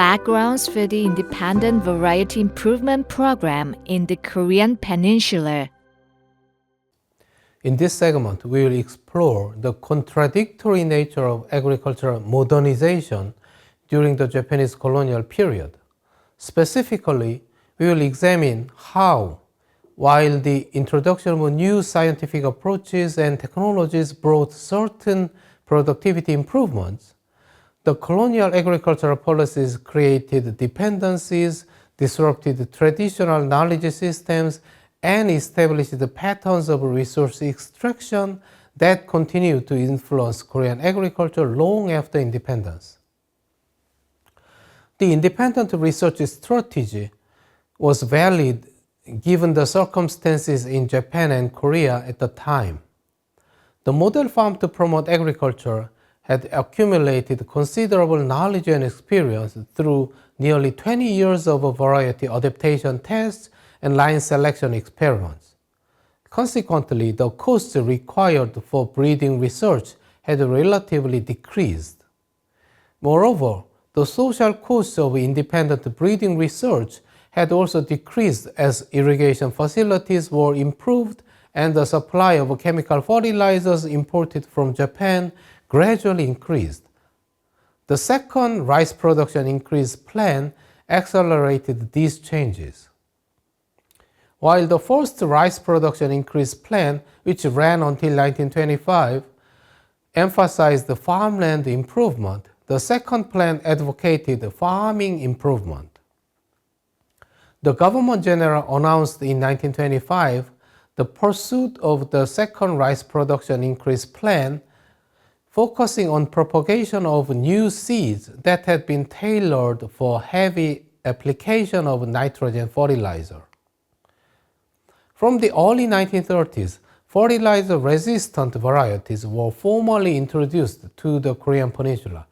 backgrounds for the independent variety improvement program in the Korean Peninsula. In this segment, we will explore the contradictory nature of agricultural modernization during the Japanese colonial period. Specifically, we will examine how, while the introduction of new scientific approaches and technologies brought certain productivity improvements, the colonial agricultural policies created dependencies, disrupted traditional knowledge systems, and established the patterns of resource extraction that continue to influence Korean agriculture long after independence. The independent research strategy was valid given the circumstances in Japan and Korea at the time. The model farm to promote agriculture had accumulated considerable knowledge and experience through nearly 20 years of variety adaptation tests and line selection experiments. Consequently, the costs required for breeding research had relatively decreased. Moreover, the social costs of independent breeding research had also decreased as irrigation facilities were improved and the supply of chemical fertilizers imported from Japan gradually increased. The second rice production increase plan accelerated these changes. While the first rice production increase plan, which ran until 1925, emphasized the farmland improvement, the second plan advocated farming improvement. The government general announced in 1925 the pursuit of the second rice production increase plan, focusing on propagation of new seeds that had been tailored for heavy application of nitrogen fertilizer. From the early 1930s, fertilizer-resistant varieties were formally introduced to the Korean Peninsula.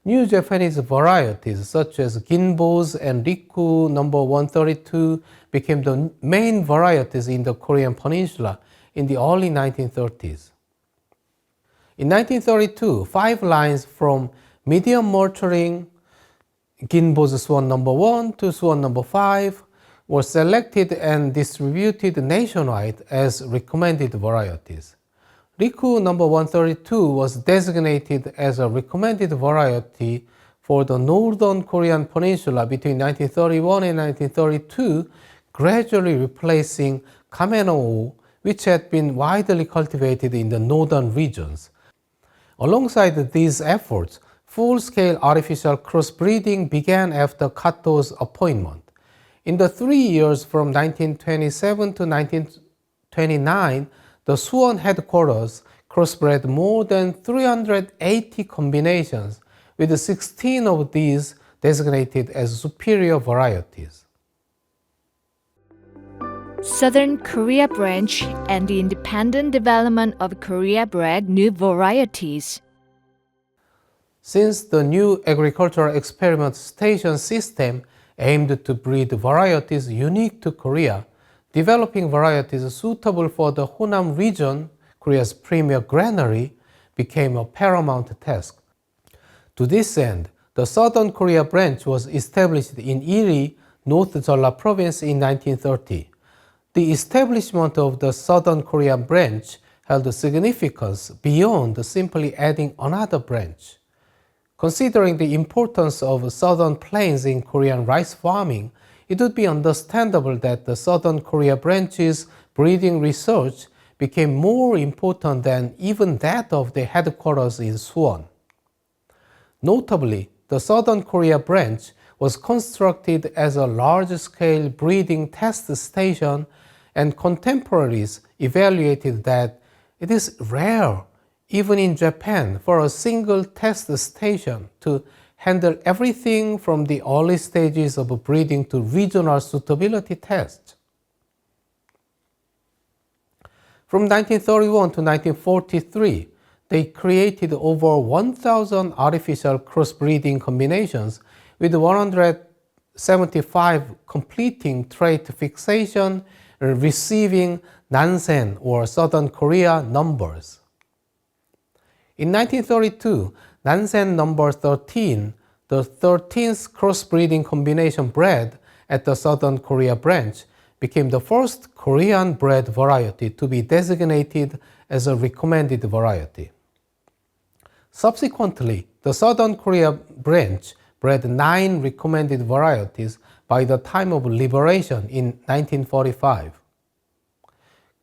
New Japanese varieties such as Ginbos and Riku No. 132 became the main varieties in the Korean Peninsula in the early 1930s. In 1932, 5 lines from medium maturing Ginbos Suwon No. 1 to Suwon No. 5 were selected and distributed nationwide as recommended varieties. Riku No. 132 was designated as a recommended variety for the northern Korean peninsula between 1931 and 1932, gradually replacing Kameno-o, which had been widely cultivated in the northern regions. Alongside these efforts, full-scale artificial crossbreeding began after Kato's appointment. In the 3 years from 1927 to 1929, the Suwon headquarters crossbred more than 380 combinations, with 16 of these designated as superior varieties. Southern Korea branch and the independent development of Korea bred new varieties. Since the new agricultural experiment station system aimed to breed varieties unique to Korea, developing varieties suitable for the Honam region, Korea's premier granary, became a paramount task. To this end, the Southern Korea branch was established in Iri, North Jeolla province in 1930. The establishment of the Southern Korea branch held significance beyond simply adding another branch. Considering the importance of southern plains in Korean rice farming, it would be understandable that the Southern Korea branch's breeding research became more important than even that of the headquarters in Suwon. Notably, the Southern Korea branch was constructed as a large-scale breeding test station, and contemporaries evaluated that it is rare, even in Japan, for a single test station to handle everything from the early stages of breeding to regional suitability tests. From 1931 to 1943, they created over 1,000 artificial crossbreeding combinations, with 175 completing trait fixation and receiving Nansen or Southern Korea numbers. In 1932, Nansen number 13, the 13th crossbreeding combination bred at the Southern Korea branch became the first Korean bred variety to be designated as a recommended variety. Subsequently, the Southern Korea branch bred 9 recommended varieties by the time of liberation in 1945.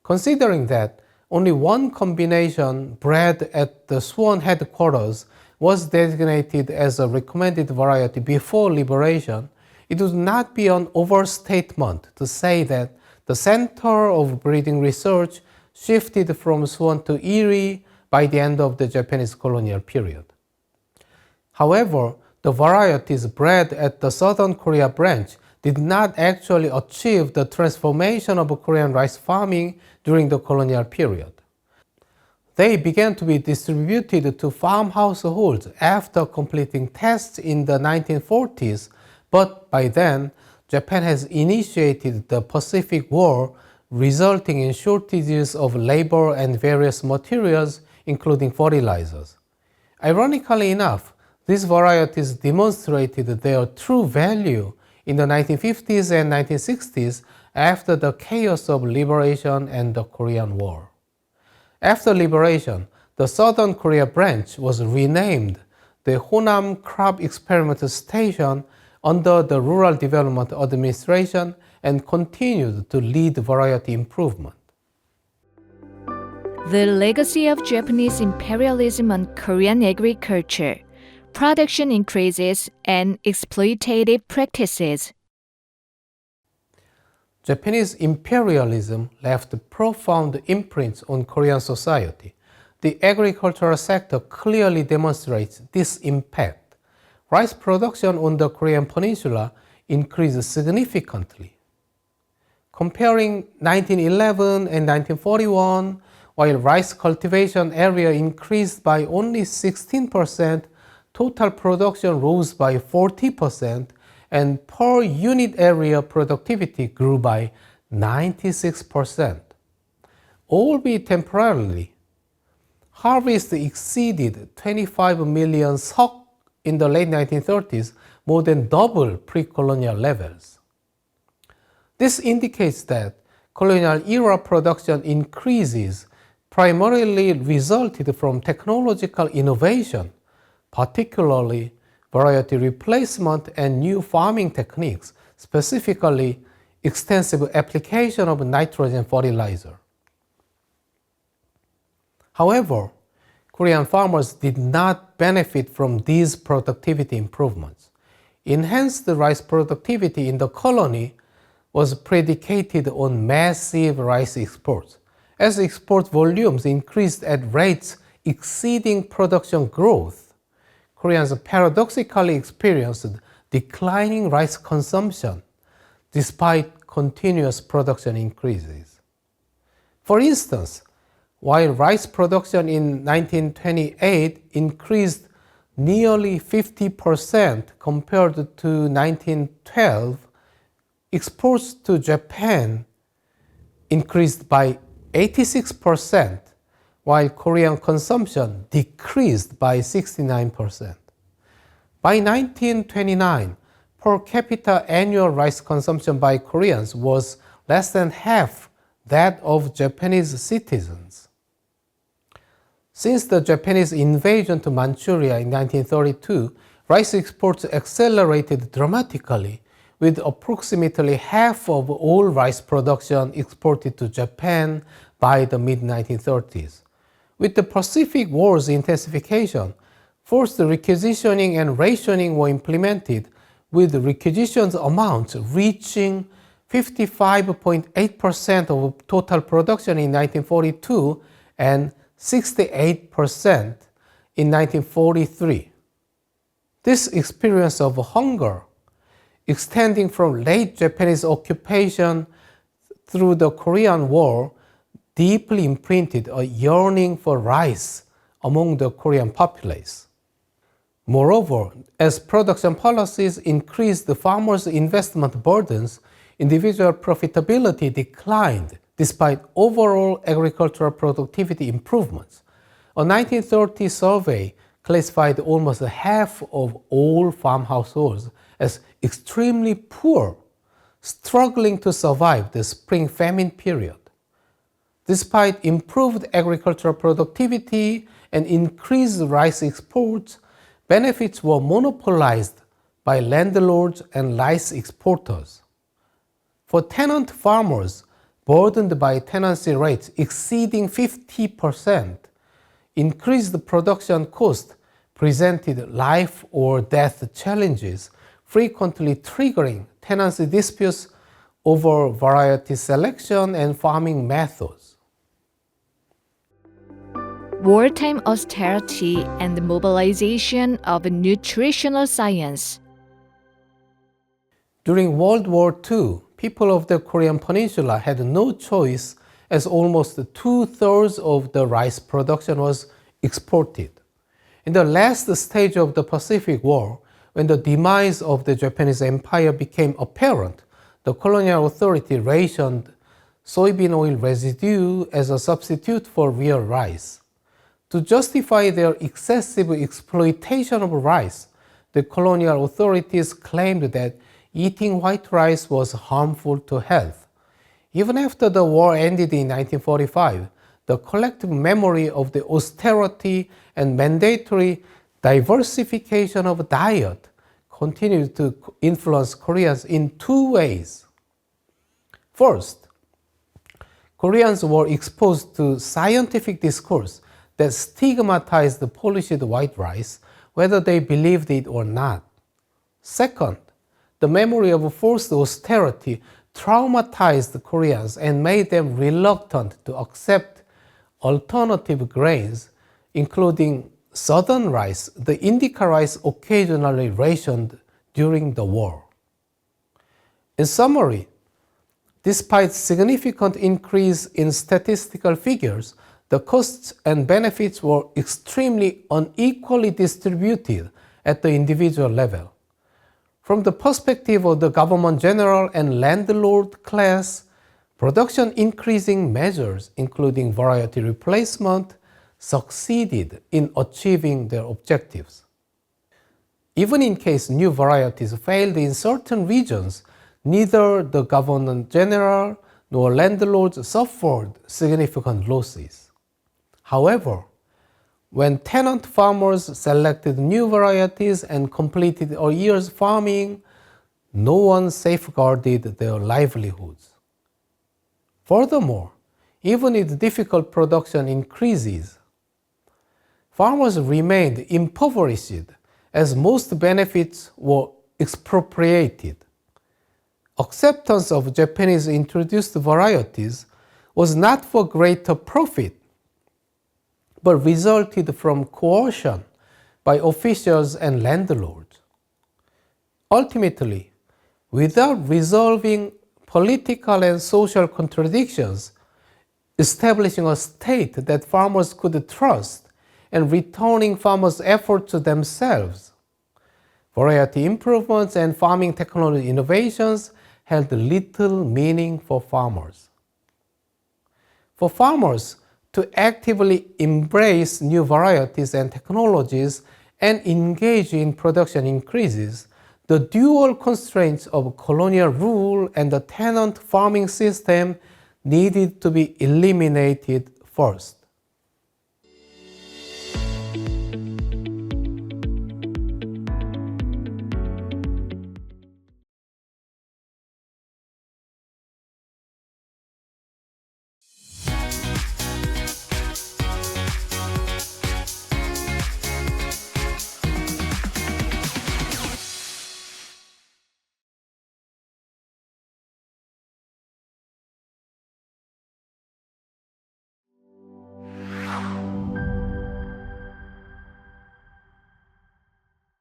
Considering that only one combination bred at the Suwon headquarters was designated as a recommended variety before liberation, it would not be an overstatement to say that the center of breeding research shifted from Suwon to Erie by the end of the Japanese colonial period. However, the varieties bred at the Southern Korea branch did not actually achieve the transformation of Korean rice farming during the colonial period. They began to be distributed to farm households after completing tests in the 1940s, but by then, Japan has initiated the Pacific War, resulting in shortages of labor and various materials, including fertilizers. Ironically enough, these varieties demonstrated their true value in the 1950s and 1960s after the chaos of liberation and the Korean War. After liberation, the Southern Korea branch was renamed the Honam Crop Experiment Station under the Rural Development Administration and continued to lead variety improvement. The legacy of Japanese imperialism on Korean agriculture, production increases, and exploitative practices. Japanese imperialism left profound imprints on Korean society. The agricultural sector clearly demonstrates this impact. Rice production on the Korean peninsula increased significantly. Comparing 1911 and 1941, while rice cultivation area increased by only 16%, total production rose by 40%, and per unit area productivity grew by 96%. Albeit temporarily, harvest exceeded 25 million seok in the late 1930s, more than double pre-colonial levels. This indicates that colonial era production increases primarily resulted from technological innovation, particularly variety replacement and new farming techniques, specifically extensive application of nitrogen fertilizer. However, Korean farmers did not benefit from these productivity improvements. Enhanced rice productivity in the colony was predicated on massive rice exports. As export volumes increased at rates exceeding production growth, Koreans paradoxically experienced declining rice consumption despite continuous production increases. For instance, while rice production in 1928 increased nearly 50% compared to 1912, exports to Japan increased by 86%, while Korean consumption decreased by 69%. By 1929, per capita annual rice consumption by Koreans was less than half that of Japanese citizens. Since the Japanese invasion to Manchuria in 1932, rice exports accelerated dramatically, with approximately half of all rice production exported to Japan by the mid-1930s. With the Pacific War's intensification, forced requisitioning and rationing were implemented, with requisitions amounts reaching 55.8% of total production in 1942 and 68% in 1943. This experience of hunger, extending from late Japanese occupation through the Korean War, deeply imprinted a yearning for rice among the Korean populace. Moreover, as production policies increased the farmers' investment burdens, individual profitability declined despite overall agricultural productivity improvements. A 1930 survey classified almost half of all farm households as extremely poor, struggling to survive the spring famine period. Despite improved agricultural productivity and increased rice exports, benefits were monopolized by landlords and rice exporters. For tenant farmers burdened by tenancy rates exceeding 50%, increased production cost presented life or death challenges, frequently triggering tenancy disputes over variety selection and farming methods. Wartime austerity and the mobilization of nutritional science. During World War II, people of the Korean Peninsula had no choice as almost 2/3 of the rice production was exported. In the last stage of the Pacific War, when the demise of the Japanese Empire became apparent, the colonial authority rationed soybean oil residue as a substitute for real rice. To justify their excessive exploitation of rice, the colonial authorities claimed that eating white rice was harmful to health. Even after the war ended in 1945, the collective memory of the austerity and mandatory diversification of diet continued to influence Koreans in two ways. First, Koreans were exposed to scientific discourse that stigmatized the polished white rice, whether they believed it or not. Second, the memory of forced austerity traumatized Koreans and made them reluctant to accept alternative grains, including southern rice, the indica rice occasionally rationed during the war. In summary, despite significant increase in statistical figures, the costs and benefits were extremely unequally distributed at the individual level. From the perspective of the government general and landlord class, production increasing measures, including variety replacement, succeeded in achieving their objectives. Even in case new varieties failed in certain regions, neither the government general nor landlords suffered significant losses. However, when tenant farmers selected new varieties and completed a year's farming, no one safeguarded their livelihoods. Furthermore, even with difficult production increases, farmers remained impoverished as most benefits were expropriated. Acceptance of Japanese introduced varieties was not for greater profit, but resulted from coercion by officials and landlords. Ultimately, without resolving political and social contradictions, establishing a state that farmers could trust, and returning farmers' effort to themselves, variety improvements and farming technology innovations held little meaning for farmers. For farmers to actively embrace new varieties and technologies and engage in production increases, the dual constraints of colonial rule and the tenant farming system needed to be eliminated first.